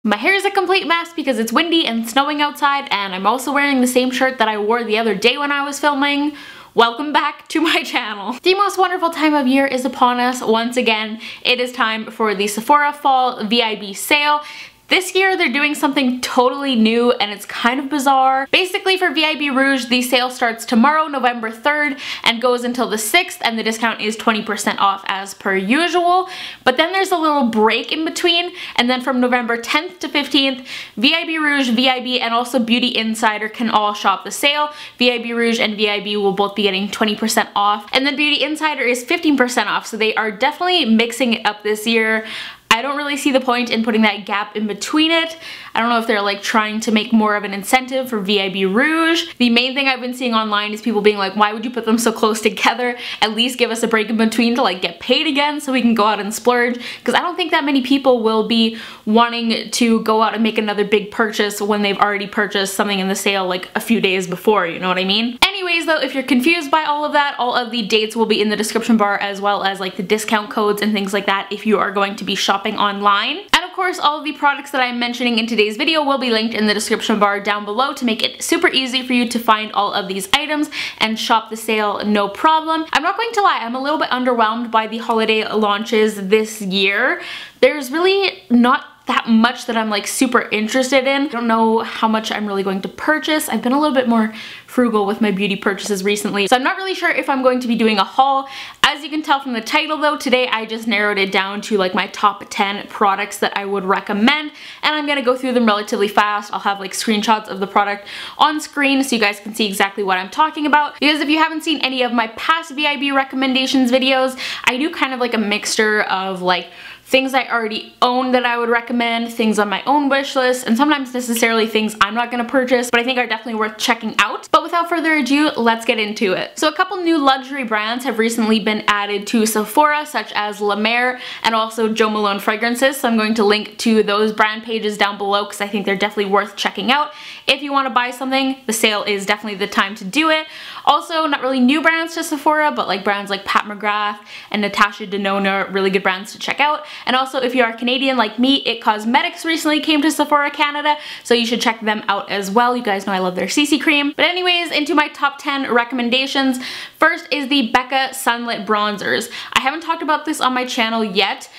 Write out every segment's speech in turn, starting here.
My hair is a complete mess because it's windy and snowing outside, and I'm also wearing the same shirt that I wore the other day when I was filming. Welcome back to my channel. The most wonderful time of year is upon us once again. It is time for the Sephora Fall VIB sale. This year they're doing something totally new and it's kind of bizarre. Basically for VIB Rouge, the sale starts tomorrow, November 3rd, and goes until the 6th, and the discount is 20% off as per usual. But then there's a little break in between, and then from November 10th to 15th, VIB Rouge, VIB, and also Beauty Insider can all shop the sale. VIB Rouge and VIB will both be getting 20% off, and then Beauty Insider is 15% off, so they are definitely mixing it up this year. I don't really see the point in putting that gap in between it. I don't know if they're like trying to make more of an incentive for VIB Rouge. The main thing I've been seeing online is people being like, why would you put them so close together? At least give us a break in between to like get paid again so we can go out and splurge. Because I don't think that many people will be wanting to go out and make another big purchase when they've already purchased something in the sale like a few days before, you know what I mean? Anyways though, if you're confused by all of that, all of the dates will be in the description bar, as well as like the discount codes and things like that if you are going to be shopping online. And of course, all of the products that I'm mentioning in today's video will be linked in the description bar down below to make it super easy for you to find all of these items and shop the sale no problem. I'm not going to lie, I'm a little bit underwhelmed by the holiday launches this year. There's really not that much that I'm like super interested in. I don't know how much I'm really going to purchase. I've been a little bit more frugal with my beauty purchases recently, so I'm not really sure if I'm going to be doing a haul. As you can tell from the title though, today I just narrowed it down to like my top 10 products that I would recommend, and I'm gonna go through them relatively fast. I'll have like screenshots of the product on screen so you guys can see exactly what I'm talking about, because if you haven't seen any of my past VIB recommendations videos, I do kind of like a mixture of like things I already own that I would recommend, things on my own wish list, and sometimes necessarily things I'm not gonna purchase, but I think are definitely worth checking out. But without further ado, let's get into it. So a couple new luxury brands have recently been added to Sephora, such as La Mer and also Jo Malone fragrances, so I'm going to link to those brand pages down below because I think they're definitely worth checking out. If you want to buy something, the sale is definitely the time to do it. Also, not really new brands to Sephora, but like brands like Pat McGrath and Natasha Denona, really good brands to check out. And also, if you are Canadian like me, It Cosmetics recently came to Sephora Canada, so you should check them out as well. You guys know I love their CC cream. But anyways, into my top 10 recommendations. First is the Becca Sunlit Bronzers. I haven't talked about this on my channel yet,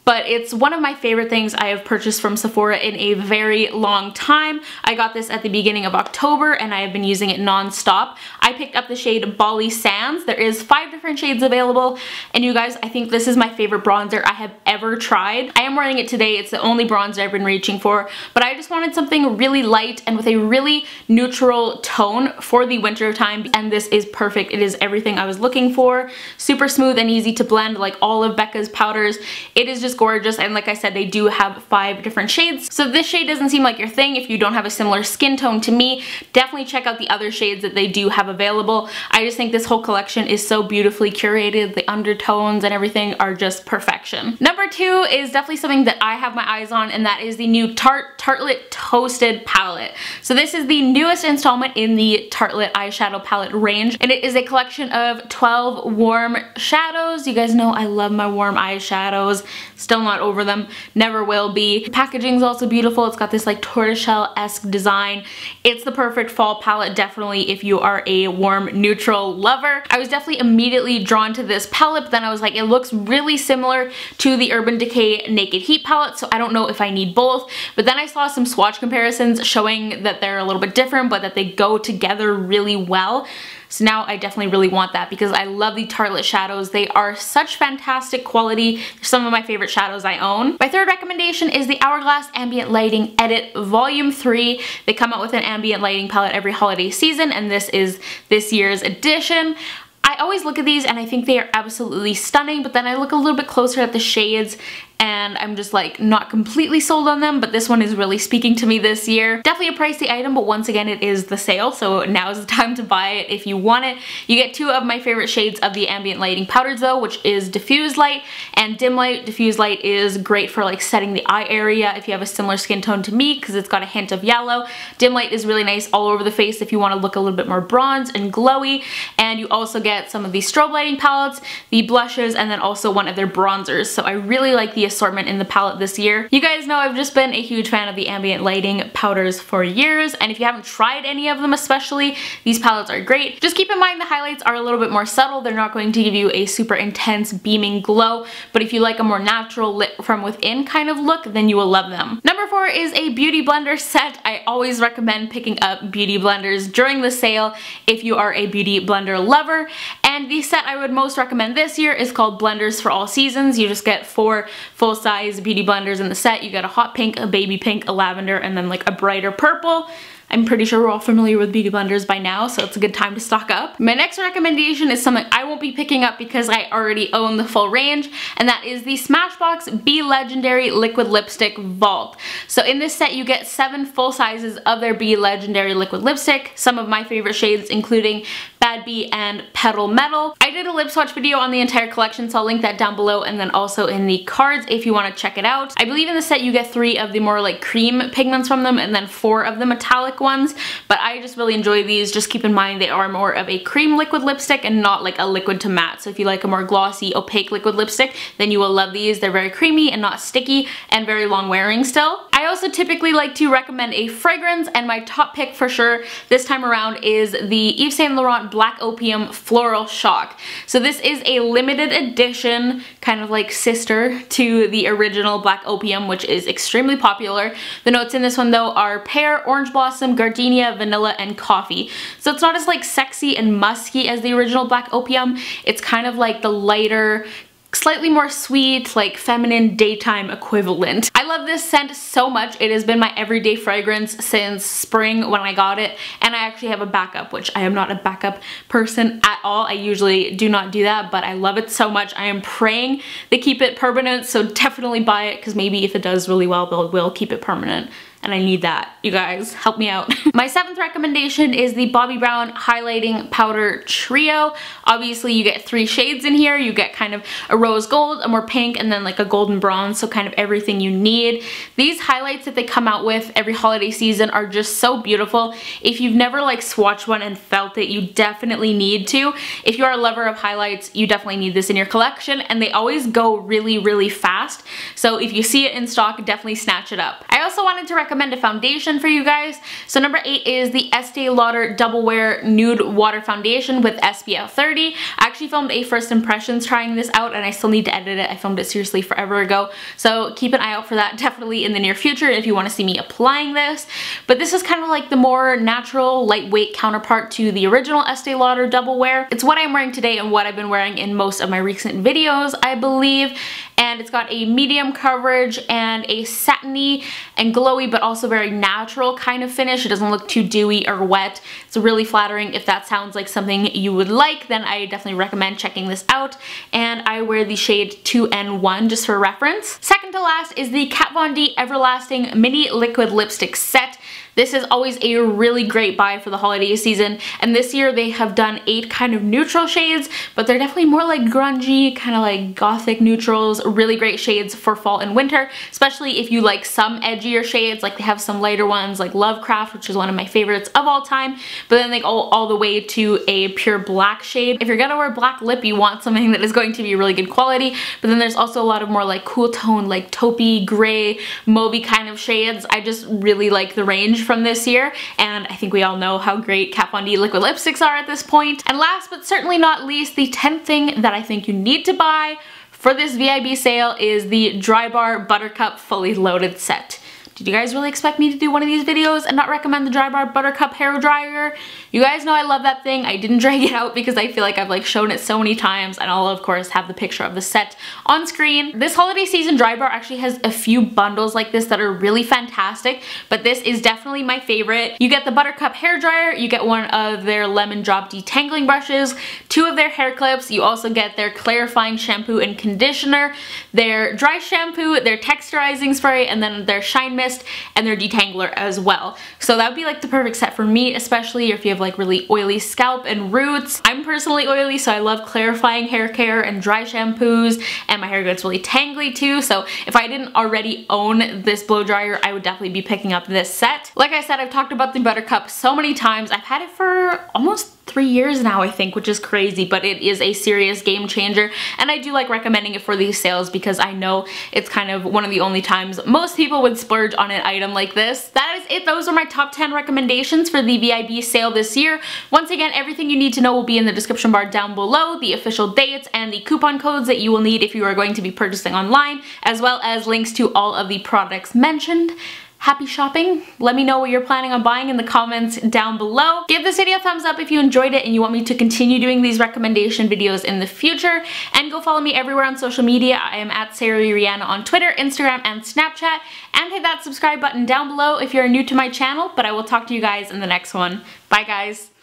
but it's one of my favorite things I have purchased from Sephora in a very long time. I got this at the beginning of October and I have been using it non-stop. I picked up the shade Bali Sands. There is 5 different shades available, and you guys, I think this is my favorite bronzer I have ever tried. I am wearing it today. It's the only bronzer I've been reaching for, but I just wanted something really light and with a really neutral tone for the winter time, and this is perfect. It is everything I was looking for. Super smooth and easy to blend like all of Becca's powders. It is just gorgeous, and like I said, they do have 5 different shades, so if this shade doesn't seem like your thing, if you don't have a similar skin tone to me, definitely check out the other shades that they do have available. I just think this whole collection is so beautifully curated. The undertones and everything are just perfection. Number 2 is definitely something that I have my eyes on, and that is the new Tartelette Toasted palette. So this is the newest installment in the Tartelette eyeshadow palette range, and it is a collection of 12 warm shadows. You guys know I love my warm eyeshadows. Still not over them, never will be. The packaging is also beautiful. It's got this like tortoiseshell-esque design. It's the perfect fall palette, definitely if you are a warm neutral lover. I was definitely immediately drawn to this palette, but then I was like, it looks really similar to the Urban Decay Naked Heat palette, so I don't know if I need both. But then I saw some swatch comparisons showing that they're a little bit different, but that they go together really well. So now I definitely really want that because I love the Tartelette shadows. They are such fantastic quality. They're some of my favorite shadows I own. My third recommendation is the Hourglass Ambient Lighting Edit Volume 3. They come out with an ambient lighting palette every holiday season, and this is this year's edition. I always look at these and I think they are absolutely stunning, but then I look a little bit closer at the shades and I'm just like not completely sold on them, but this one is really speaking to me this year. Definitely a pricey item, but once again it is the sale, so now is the time to buy it if you want it. You get 2 of my favorite shades of the ambient lighting powders though, which is Diffuse Light and Dim Light. Diffuse Light is great for like setting the eye area if you have a similar skin tone to me because it's got a hint of yellow. Dim Light is really nice all over the face if you want to look a little bit more bronze and glowy, and you also get some of the strobe lighting palettes, the blushes, and then also one of their bronzers. So I really like the assortment in the palette this year. You guys know I've just been a huge fan of the Ambient Lighting powders for years, and if you haven't tried any of them especially, these palettes are great. Just keep in mind the highlights are a little bit more subtle. They're not going to give you a super intense beaming glow, but if you like a more natural lit from within kind of look, then you will love them. Number 4 is a beauty blender set. I always recommend picking up beauty blenders during the sale if you are a beauty blender lover, and the set I would most recommend this year is called Blenders for All Seasons. You just get 4 full-size beauty blenders in the set. You get a hot pink, a baby pink, a lavender, and then like a brighter purple. I'm pretty sure we're all familiar with beauty blenders by now, so it's a good time to stock up. My next recommendation is something I won't be picking up because I already own the full range, and that is the Smashbox Be Legendary Liquid Lipstick Vault. So in this set you get 7 full sizes of their Be Legendary Liquid Lipstick, some of my favorite shades including Bad Bee and Petal Metal. I did a lip swatch video on the entire collection, so I'll link that down below and then also in the cards if you want to check it out. I believe in the set you get 3 of the more like cream pigments from them and then 4 of the metallic ones, but I just really enjoy these. Just keep in mind they are more of a cream liquid lipstick and not like a liquid to matte, so if you like a more glossy opaque liquid lipstick then you will love these. They're very creamy and not sticky and very long wearing still. I also typically like to recommend a fragrance, and my top pick for sure this time around is the Yves Saint Laurent Black Opium Floral Shock. So this is a limited edition kind of like sister to the original Black Opium, which is extremely popular. The notes in this one though are pear, orange blossom, gardenia, vanilla, and coffee. So it's not as like sexy and musky as the original Black Opium. It's kind of like the lighter, slightly more sweet, like feminine daytime equivalent. I love this scent so much. It has been my everyday fragrance since spring when I got it, and I actually have a backup, which I am not a backup person at all. I usually do not do that, but I love it so much. I am praying they keep it permanent, so definitely buy it because maybe if it does really well, they will keep it permanent. And I need that. You guys, help me out. My 7th recommendation is the Bobbi Brown Highlighting Powder Trio. Obviously you get 3 shades in here. You get kind of a rose gold, a more pink, and then like a golden bronze, so kind of everything you need. These highlights that they come out with every holiday season are just so beautiful. If you've never like swatched one and felt it, you definitely need to. If you are a lover of highlights, you definitely need this in your collection, and they always go really, really fast. So if you see it in stock, definitely snatch it up. I also wanted to recommend a foundation for you guys. So number 8 is the Estee Lauder Double Wear Nude Water Foundation with SPF 30. I actually filmed a first impressions trying this out, and I still need to edit it. I filmed it seriously forever ago, so keep an eye out for that definitely in the near future if you want to see me applying this. But this is kind of like the more natural, lightweight counterpart to the original Estee Lauder Double Wear. It's what I'm wearing today and what I've been wearing in most of my recent videos, I believe. And it's got a medium coverage and a satiny and glowy but also very natural kind of finish. It doesn't look too dewy or wet. It's really flattering. If that sounds like something you would like, then I definitely recommend checking this out. And I wear the shade 2N1 just for reference. Second to last is the Kat Von D Everlasting Mini Liquid Lipstick Set. This is always a really great buy for the holiday season, and this year they have done 8 kind of neutral shades, but they're definitely more like grungy, kind of like gothic neutrals. Really great shades for fall and winter, especially if you like some edgier shades. Like they have some lighter ones like Lovecraft, which is one of my favorites of all time, but then they go all the way to a pure black shade. If you're gonna wear black lip, you want something that is going to be really good quality, but then there's also a lot of more like cool tone, like taupey, gray, mauvey kind of shades. I just really like the range from this year, and I think we all know how great Kat Von D liquid lipsticks are at this point. And last but certainly not least, the 10th thing that I think you need to buy for this VIB sale is the Drybar Buttercup Fully Loaded Set. Did you guys really expect me to do one of these videos and not recommend the Drybar Buttercup hair dryer? You guys know I love that thing. I didn't drag it out because I feel like I've like shown it so many times, and I'll of course have the picture of the set on screen. This holiday season Drybar actually has a few bundles like this that are really fantastic, but this is definitely my favorite. You get the Buttercup hair dryer, you get one of their lemon drop detangling brushes, 2 of their hair clips, you also get their clarifying shampoo and conditioner, their dry shampoo, their texturizing spray, and then their shine mist and their detangler as well. So that would be like the perfect set for me, especially if you have like really oily scalp and roots. I'm personally oily, so I love clarifying hair care and dry shampoos, and my hair gets really tangly too, so if I didn't already own this blow dryer, I would definitely be picking up this set. Like I said, I've talked about the Buttercup so many times. I've had it for almost 3 years now, I think, which is crazy, but it is a serious game changer, and I do like recommending it for these sales because I know it's kind of one of the only times most people would splurge on an item like this. That is it. Those are my top 10 recommendations for the VIB sale this year. Once again, everything you need to know will be in the description bar down below, the official dates and the coupon codes that you will need if you are going to be purchasing online, as well as links to all of the products mentioned. Happy shopping. Let me know what you're planning on buying in the comments down below. Give this video a thumbs up if you enjoyed it and you want me to continue doing these recommendation videos in the future. And go follow me everywhere on social media. I am at SarahRihanna on Twitter, Instagram, and Snapchat. And hit that subscribe button down below if you're new to my channel. But I will talk to you guys in the next one. Bye guys.